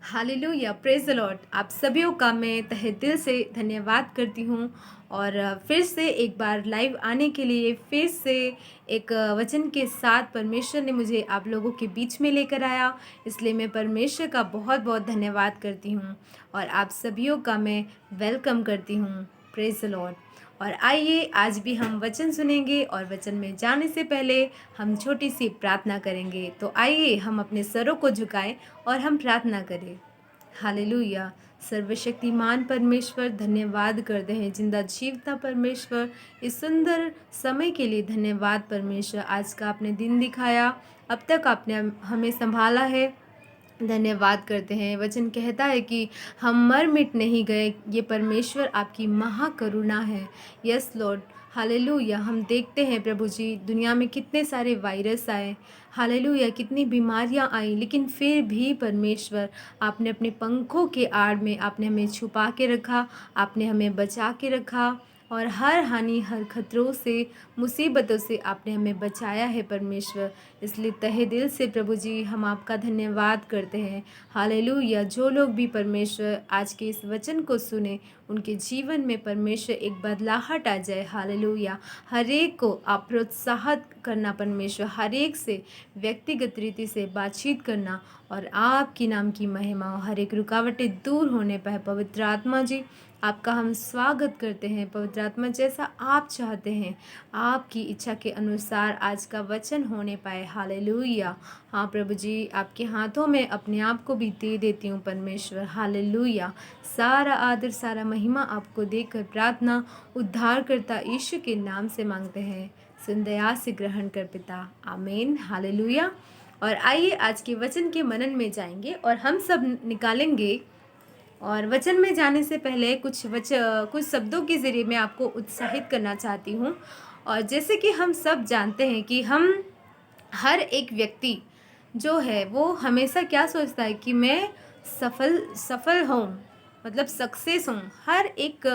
Hallelujah, praise the Lord. आप सभीयों का मैं तहे दिल से धन्यवाद करती हूँ और फिर से एक बार लाइव आने के लिए फिर से एक वचन के साथ परमेश्वर ने मुझे आप लोगों के बीच में लेकर आया। इसलिए मैं परमेश्वर का बहुत-बहुत धन्यवाद करती हूँ और आप सभीयों का मैं वेलकम करती हूँ। Praise the Lord. और आइए आज भी हम वचन सुनेंगे और वचन में जाने से पहले हम छोटी सी प्रार्थना करेंगे। तो आइए हम अपने सरों को झुकाएं और हम प्रार्थना करें। हालेलुया। सर्वशक्तिमान परमेश्वर धन्यवाद करते हैं, जिंदा जीवता परमेश्वर, इस सुंदर समय के लिए धन्यवाद परमेश्वर। आज का आपने दिन दिखाया, अब तक आपने हमें संभाला है, धन्यवाद करते हैं। वचन कहता है कि हम मर मिट नहीं गए, ये परमेश्वर आपकी महाकरुणा है। Yes Lord, hallelujah. हम देखते हैं प्रभु जी, दुनिया में कितने सारे वायरस आए, हालेलुया, कितनी बीमारियां आई, लेकिन फिर भी परमेश्वर आपने अपने पंखों के आड़ में आपने हमें छुपा के रखा, आपने हमें बचा के रखा और हर हानि हर खतरों से, मुसीबतों से आपने हमें बचाया है परमेश्वर। इसलिए तहे दिल से प्रभु जी हम आपका धन्यवाद करते हैं। हालेलुया। जो लोग भी परमेश्वर आज के इस वचन को सुने, उनके जीवन में परमेश्वर एक बदलाहट आ जाए। हालेलुया। हर एक को आप प्रोत्साहित करना परमेश्वर, हर एक से व्यक्तिगत रीति से बातचीत करना और आपकी नाम की महिमा, हर एक रुकावटें दूर होने पाए। पवित्र आत्मा जी, आपका हम स्वागत करते हैं। पवित्र आत्मा, जैसा आप चाहते हैं, आपकी इच्छा के अनुसार आज का वचन होने पाए। हालेलुया। हाँ प्रभु जी, आपके हाथों में अपने आप को भी दे देती हूँ परमेश्वर। हालेलुया। सारा आदर सारा महिमा आपको देकर प्रार्थना उद्धारकर्ता यीशु के नाम से मांगते हैं। सुन दया से ग्रहण कर पिता, आमीन। हालेलुया। और आइए आज के वचन के मनन में जाएंगे और हम सब निकालेंगे। और वचन में जाने से पहले कुछ शब्दों के ज़रिए मैं आपको उत्साहित करना चाहती हूँ। और जैसे कि हम सब जानते हैं कि हम हर एक व्यक्ति जो है वो हमेशा क्या सोचता है कि मैं सफल सफल हूँ, मतलब सक्सेस हूँ। हर एक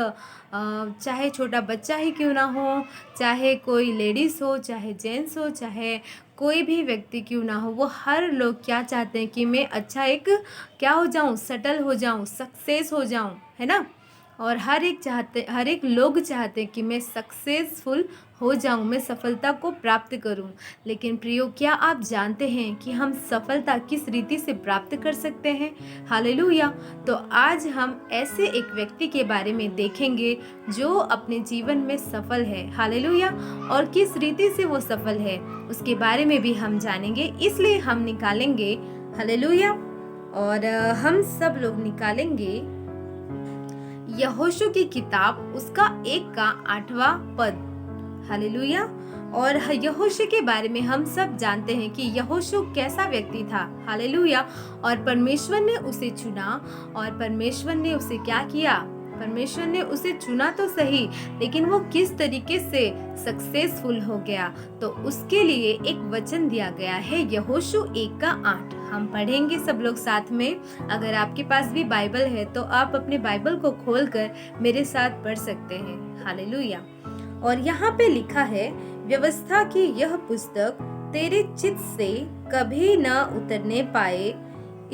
चाहे छोटा बच्चा ही क्यों ना हो, चाहे कोई लेडीज़ हो, चाहे जेंट्स हो, चाहे कोई भी व्यक्ति क्यों ना हो, वो हर लोग क्या चाहते हैं कि मैं अच्छा एक क्या हो जाऊँ, सेटल हो जाऊँ, सक्सेस हो जाऊँ, है ना। और हर एक लोग चाहते हैं कि मैं सक्सेसफुल हो जाऊं, मैं सफलता को प्राप्त करूं। लेकिन प्रियो, क्या आप जानते हैं कि हम सफलता किस रीति से प्राप्त कर सकते हैं? हालेलुया। तो आज हम ऐसे एक व्यक्ति के बारे में देखेंगे जो अपने जीवन में सफल है। हालेलुया। और किस रीति से वो सफल है उसके बारे में भी हम जानेंगे। इसलिए हम निकालेंगे, हालेलुया, और हम सब लोग निकालेंगे यहोशू की किताब, उसका 1 का 8वां पद। हालेलुया। और यहोशू के बारे में हम सब जानते हैं कि यहोशू कैसा व्यक्ति था। हालेलुया। और परमेश्वर ने उसे चुना और परमेश्वर ने उसे क्या किया? परमेश्वर ने उसे चुना तो सही, लेकिन वो किस तरीके से सक्सेसफुल हो गया, तो उसके लिए एक वचन दिया गया है, यहोशू 1 का 8। हम पढ़ेंगे सब लोग साथ में। अगर आपके पास भी बाइबल है तो आप अपने बाइबल को खोलकर मेरे साथ पढ़ सकते हैं। हालेलुया। और यहाँ पे लिखा है, व्यवस्था की यह पुस्तक तेरे चित्त से कभी न उतरने पाए,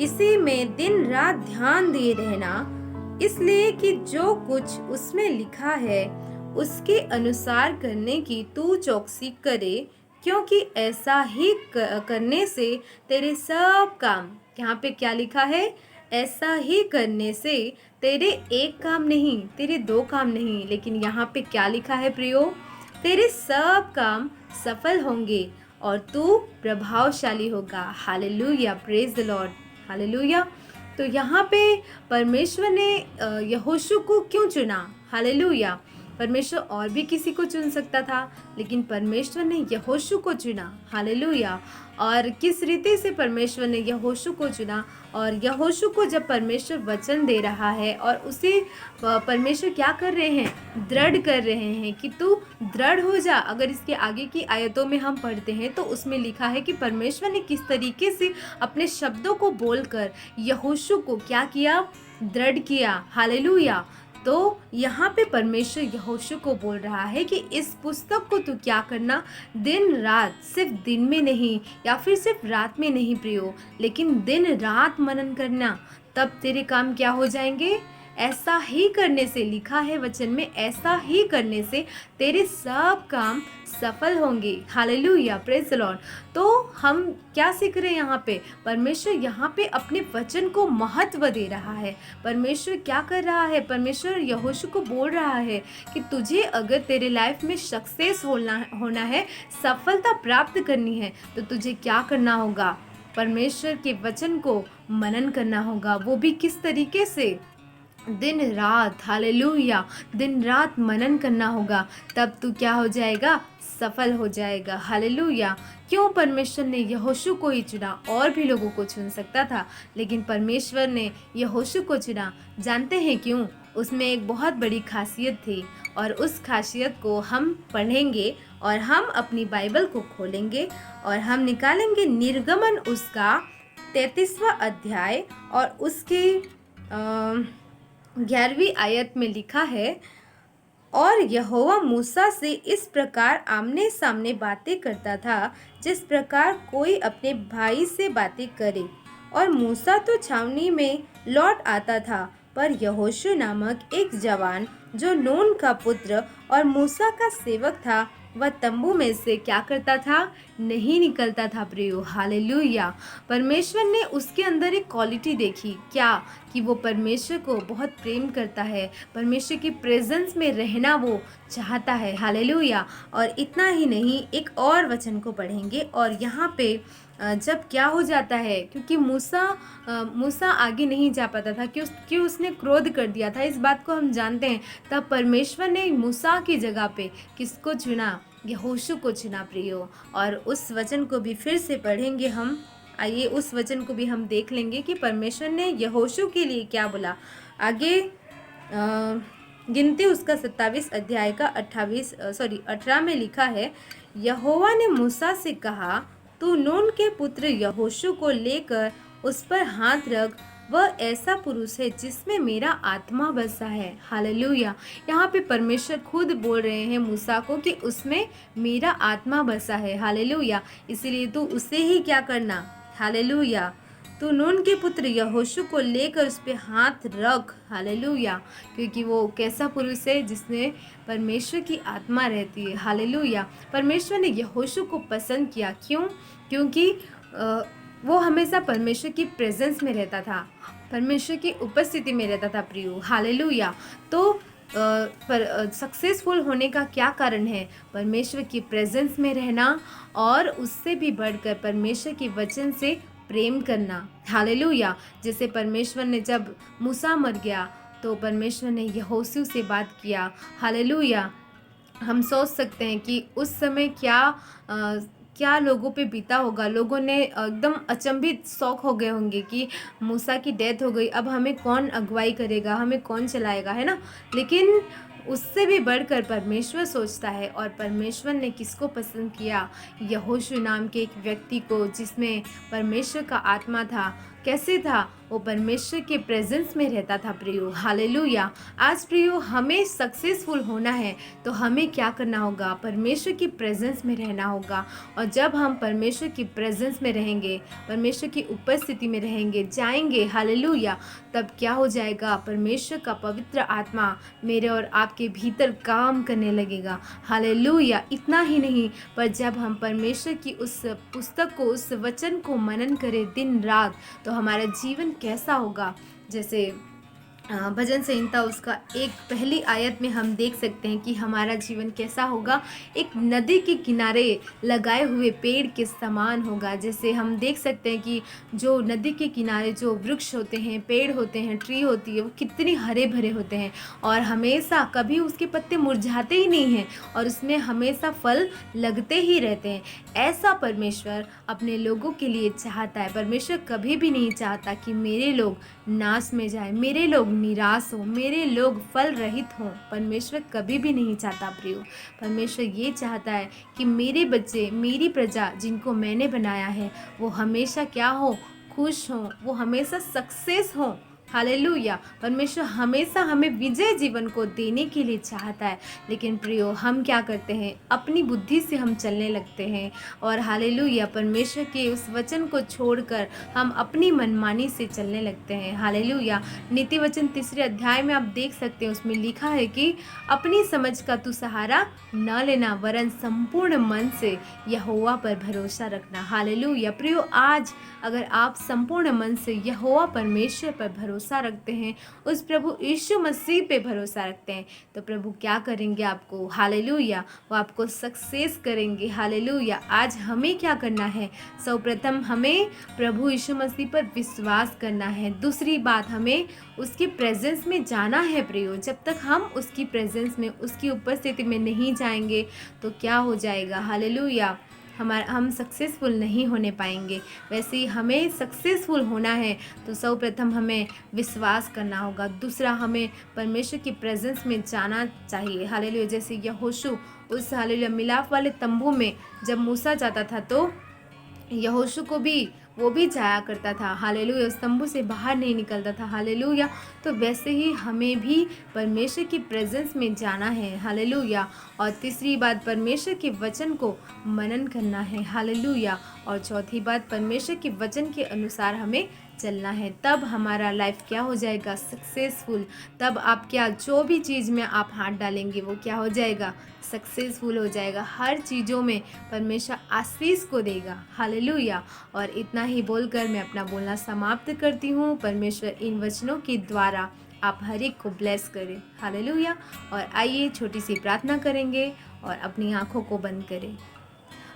इसी में दिन रात ध्यान दिए रहना, इसलिए कि जो कुछ उसमें लिखा है उसके अनुसार करने की तू चौकसी करे, क्योंकि ऐसा ही करने से तेरे सब काम, यहाँ पे क्या लिखा है? ऐसा ही करने से तेरे एक काम नहीं, तेरे 2 काम नहीं, लेकिन यहाँ पे क्या लिखा है प्रियो? तेरे सब काम सफल होंगे और तू प्रभावशाली होगा। Hallelujah, praise the Lord. Hallelujah. तो यहाँ पे परमेश्वर ने यहोशू को क्यों चुना? हालेलुया। परमेश्वर और भी किसी को चुन सकता था, लेकिन परमेश्वर ने यहोशू को चुना। हालेलुया। और किस रीति से परमेश्वर ने यहोशू को चुना? और यहोशू को जब परमेश्वर वचन दे रहा है और उसे परमेश्वर क्या कर रहे हैं? दृढ़ कर रहे हैं कि तू दृढ़ हो जा। अगर इसके आगे की आयतों में हम पढ़ते हैं तो उसमें लिखा है कि परमेश्वर ने किस तरीके से अपने शब्दों को बोलकर यहोशू को क्या किया? दृढ़ किया। हालेलुया। तो यहाँ पे परमेश्वर यहोशू को बोल रहा है कि इस पुस्तक को तू क्या करना? दिन रात, सिर्फ दिन में नहीं या फिर सिर्फ रात में नहीं प्रियो, लेकिन दिन रात मनन करना, तब तेरे काम क्या हो जाएंगे? ऐसा ही करने से, लिखा है वचन में, ऐसा ही करने से तेरे सब काम सफल होंगे। Hallelujah, praise the Lord. तो हम क्या सीख रहे हैं यहाँ पे? परमेश्वर यहाँ पे अपने वचन को महत्व दे रहा है। परमेश्वर क्या कर रहा है? परमेश्वर यहोशू को बोल रहा है कि तुझे अगर तेरे लाइफ में सक्सेस होना है, सफलता प्राप्त करनी है, तो तुझे क्या करना होगा? परमेश्वर के वचन को मनन करना होगा। वो भी किस तरीके से? दिन रात। हालेलुया, दिन रात मनन करना होगा, तब तू क्या हो जाएगा? सफल हो जाएगा। हालेलुया। क्यों परमेश्वर ने यहोशू को ही चुना? और भी लोगों को चुन सकता था, लेकिन परमेश्वर ने यहोशू को चुना। जानते हैं क्यों? उसमें एक बहुत बड़ी खासियत थी, और उस खासियत को हम पढ़ेंगे और हम अपनी बाइबल को खोलेंगे और हम निकालेंगे निर्गमन उसका 33वां अध्याय, और उसके 11वीं आयत में लिखा है, और यहोवा मूसा से इस प्रकार आमने सामने बातें करता था जिस प्रकार कोई अपने भाई से बातें करे। और मूसा तो छावनी में लौट आता था, पर यहोशू नामक एक जवान जो नून का पुत्र और मूसा का सेवक था, वह तंबू में से क्या करता था? नहीं निकलता था प्रियो। हालेलुया। परमेश्वर ने उसके अंदर एक क्वालिटी देखी, क्या? कि वो परमेश्वर को बहुत प्रेम करता है, परमेश्वर की प्रेजेंस में रहना वो चाहता है। हालेलुया। और इतना ही नहीं, एक और वचन को पढ़ेंगे, और यहाँ पे जब क्या हो जाता है, क्योंकि मूसा आगे नहीं जा पाता था, क्योंकि उसने क्रोध कर दिया था, इस बात को हम जानते हैं। तब परमेश्वर ने मूसा की जगह पे किसको चुना? यहोशू को चुना प्रियो। और उस वचन को भी फिर से पढ़ेंगे हम। आइए उस वचन को भी हम देख लेंगे कि परमेश्वर ने यहोशू के लिए क्या बोला। आगे गिनती उसका 27 अध्याय का 18 में लिखा है, यहोवा ने मूसा से कहा, तू नून के पुत्र यहोशू को लेकर उस पर हाथ रख, वह ऐसा पुरुष है जिसमें मेरा आत्मा बसा है। हालेलुया। यहाँ पे परमेश्वर खुद बोल रहे हैं मूसा को कि उसमें मेरा आत्मा बसा है। हालेलुया। इसीलिए तू उसे ही क्या करना? हालेलुया। तो नून के पुत्र यहोशू को लेकर उस पे हाथ रख। हालेलुया। क्योंकि वो कैसा पुरुष है जिसमें परमेश्वर की आत्मा रहती है। हालेलुया। परमेश्वर ने यहोशू को पसंद किया। क्यों? क्योंकि वो हमेशा परमेश्वर की प्रेजेंस में रहता था, परमेश्वर की उपस्थिति में रहता था प्रियो। हालेलुया। तो पर सक्सेसफुल होने का क्या कारण है? परमेश्वर की प्रेजेंस में रहना, और उससे भी बढ़कर परमेश्वर के वचन से प्रेम करना। हालेलुया। जैसे परमेश्वर ने, जब मूसा मर गया तो परमेश्वर ने यहोशू से बात किया। हालेलुया। हम सोच सकते हैं कि उस समय क्या लोगों पे बीता होगा। लोगों ने एकदम अचंभित, शौक हो गए होंगे कि मूसा की डेथ हो गई, अब हमें कौन अगुवाई करेगा, हमें कौन चलाएगा, है ना। लेकिन उससे भी बढ़कर परमेश्वर सोचता है, और परमेश्वर ने किसको पसंद किया? यहोशू नाम के एक व्यक्ति को, जिसमें परमेश्वर का आत्मा था। कैसे था? वो परमेश्वर के प्रेजेंस में रहता था प्रियो। हालेलुया। आज प्रियो, हमें सक्सेसफुल होना है तो हमें क्या करना होगा? परमेश्वर की प्रेजेंस में रहना होगा। और जब हम परमेश्वर की प्रेजेंस में रहेंगे, परमेश्वर की उपस्थिति में रहेंगे, जाएंगे, हालेलुया, तब क्या हो जाएगा? परमेश्वर का पवित्र आत्मा मेरे और आपके भीतर काम करने लगेगा। हालेलुया। इतना ही नहीं, पर जब हम परमेश्वर की उस पुस्तक को, उस वचन को मनन करें दिन रात, तो हमारा जीवन कैसा होगा? जैसे भजन संहिता उसका एक पहली आयत में हम देख सकते हैं कि हमारा जीवन कैसा होगा। एक नदी के किनारे लगाए हुए पेड़ के समान होगा। जैसे हम देख सकते हैं कि जो नदी के किनारे जो वृक्ष होते हैं, पेड़ होते हैं, ट्री होती है, वो कितने हरे भरे होते हैं, और हमेशा कभी उसके पत्ते मुरझाते ही नहीं हैं, और उसमें हमेशा फल लगते ही रहते हैं। ऐसा परमेश्वर अपने लोगों के लिए चाहता है। परमेश्वर कभी भी नहीं चाहता कि मेरे लोग नाश में जाए, मेरे लोग निराश हो, मेरे लोग फल रहित हों। परमेश्वर कभी भी नहीं चाहता प्रियो। परमेश्वर ये चाहता है कि मेरे बच्चे, मेरी प्रजा जिनको मैंने बनाया है, वो हमेशा क्या हो? खुश हो, वो हमेशा सक्सेस हो, हालेलुया। परमेश्वर हमेशा हमें विजय जीवन को देने के लिए चाहता है, लेकिन प्रियो हम क्या करते हैं, अपनी बुद्धि से हम चलने लगते हैं और हालेलुया परमेश्वर के उस वचन को छोड़कर हम अपनी मनमानी से चलने लगते हैं। हालेलुया। नीति वचन 3 अध्याय में आप देख सकते हैं, उसमें लिखा है कि अपनी समझ का तू सहारा न लेना, वरन संपूर्ण मन से यहोवा पर भरोसा रखना। हालेलुया। प्रियो आज अगर आप संपूर्ण मन से यहोवा परमेश्वर पर भरोसा रखते हैं, उस प्रभु यीशु मसीह पे भरोसा रखते हैं, तो प्रभु क्या करेंगे आपको, हालेलुया, वो आपको सक्सेस करेंगे। हालेलुया। आज हमें क्या करना है, सर्वप्रथम हमें प्रभु यीशु मसीह पर विश्वास करना है। दूसरी बात, हमें उसकी प्रेजेंस में जाना है। प्रियो जब तक हम उसकी प्रेजेंस में, उसकी उपस्थिति में नहीं जाएंगे तो क्या हो जाएगा, हालेलुया, हम सक्सेसफुल नहीं होने पाएंगे। वैसे ही हमें सक्सेसफुल होना है तो सर्वप्रथम हमें विश्वास करना होगा। दूसरा, हमें परमेश्वर की प्रेजेंस में जाना चाहिए। हालेलुया। जैसे यहोशू उस हालेलुया मिलाप वाले तंबू में जब मूसा जाता था तो यहोशू को भी वो भी जाया करता था। हालेलुया। उस तंबू से बाहर नहीं निकलता था। हालेलुया। तो वैसे ही हमें भी परमेश्वर की प्रेजेंस में जाना है। हालेलुया। और तीसरी बात, परमेश्वर के वचन को मनन करना है। हालेलुया। और चौथी बात, परमेश्वर के वचन के अनुसार हमें चलना है। तब हमारा लाइफ क्या हो जाएगा, सक्सेसफुल। तब आप क्या, जो भी चीज़ में आप हाथ डालेंगे वो क्या हो जाएगा, सक्सेसफुल हो जाएगा। हर चीज़ों में परमेश्वर आशीष को देगा। हालेलुया। और इतना ही बोलकर मैं अपना बोलना समाप्त करती हूँ। परमेश्वर इन वचनों के द्वारा आप हर एक को ब्लेस करें। हालेलुया। और आइए छोटी सी प्रार्थना करेंगे और अपनी आँखों को बंद करें।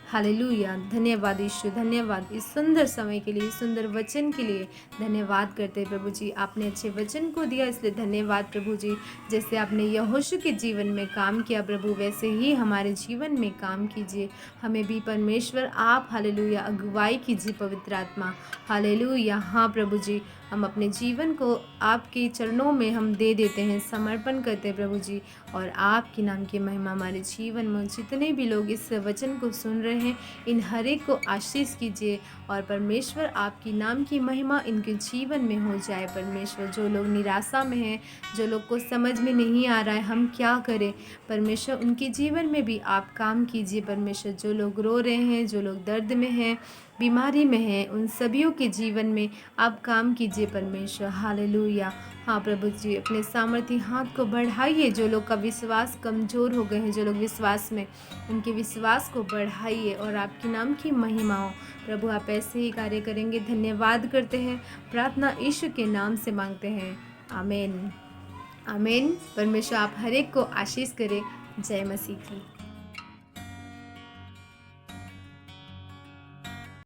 हालेलुया। धन्यवाद यीशु, धन्यवाद इस सुंदर समय के लिए, सुंदर वचन के लिए धन्यवाद करते हैं प्रभु जी। आपने अच्छे वचन को दिया, इसलिए धन्यवाद प्रभु जी। जैसे आपने यहोशू के जीवन में काम किया प्रभु, वैसे ही हमारे जीवन में काम कीजिए। हमें भी परमेश्वर आप हालेलुया अगुवाई कीजिए, पवित्र आत्मा। हालेलुया। हाँ प्रभु जी, हम अपने जीवन को आपके चरणों में हम दे देते हैं, समर्पण करते हैं प्रभु जी। और आपके नाम की महिमा हमारे जीवन में, जितने भी लोग इस वचन को सुन रहे हैं, इन हर एक को आशीष कीजिए। और परमेश्वर आपकी नाम की महिमा इनके जीवन में हो जाए। परमेश्वर जो लोग निराशा में हैं, जो लोग को समझ में नहीं आ रहा है हम क्या करें, परमेश्वर उनके जीवन में भी आप काम कीजिए। परमेश्वर जो लोग रो रहे हैं, जो लोग दर्द में हैं, बीमारी में हैं, उन सभियों के जीवन में आप काम कीजिए परमेश्वर। हालेलुया। हाँ प्रभु जी, अपने सामर्थी हाथ को बढ़ाइए। जो लोग का विश्वास कमज़ोर हो गए हैं, जो लोग विश्वास में, उनके विश्वास को बढ़ाइए और आपके नाम की महिमा हो। प्रभु आप ऐसे ही कार्य करेंगे। धन्यवाद करते हैं, प्रार्थना यीशु के नाम से मांगते हैं, आमीन। आमीन। परमेश्वर आप हर एक को आशीष करे। जय मसीह की।